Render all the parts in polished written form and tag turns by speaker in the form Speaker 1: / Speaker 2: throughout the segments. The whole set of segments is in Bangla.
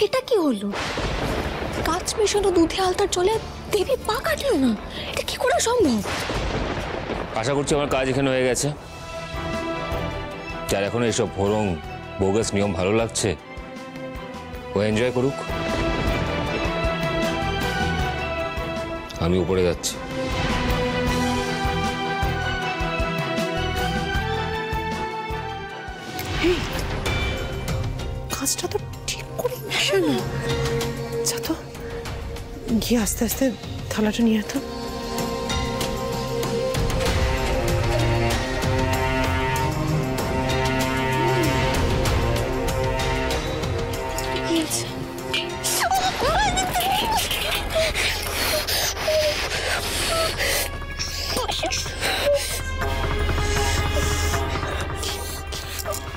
Speaker 1: এটা কি হলো? কাঁচ মেশানো দুধে আলতার চলে দেবী পা কাটলো না, এটা কি করে সম্ভব?
Speaker 2: আশা করছি আমার কাজ এখানে হয়ে গেছে। যার এখন এইসব ভরং বোগাস নিয়ম ভালো লাগছে ও এনজয় করুক, আমি উপরে যাচ্ছি।
Speaker 3: কাজটা তো ঠিক করে মেশানো। যা তো গিয়ে আস্তে আস্তে থালাটা নিয়ে তো।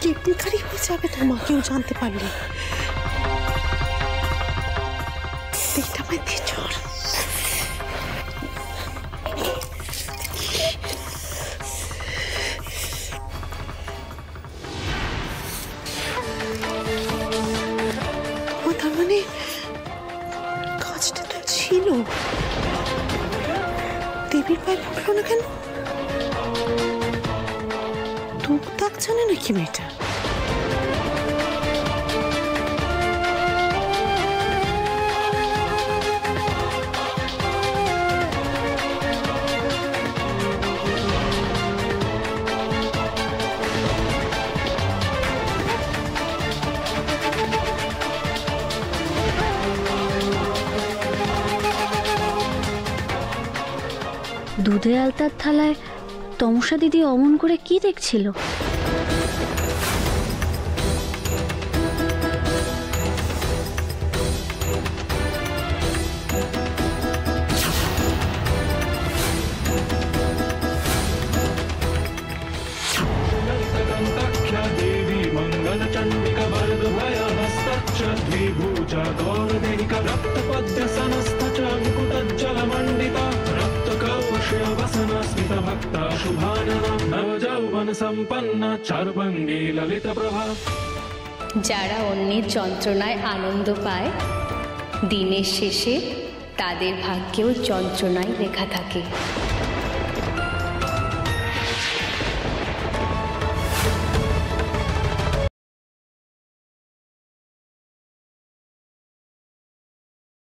Speaker 3: কেলেঙ্কারি হয়ে যাবে তো মা, কেউ জানতে পারলে। এইটা আমায় দিয়ে চল। তার মানে কাজটা তো ছিল, দেবীর পায়ে ফুটলো না কেন? দুঃখ দাগ জানে নাকি মেয়েটা?
Speaker 4: দুধে আলতার থালায় তমসা দিদি অমন করে কি দেখছিল?
Speaker 5: যারা অন্যের যন্ত্রণায় আনন্দ পায়, দিনের শেষে তাদের ভাগ্যেও যন্ত্রণায় লেখা থাকে।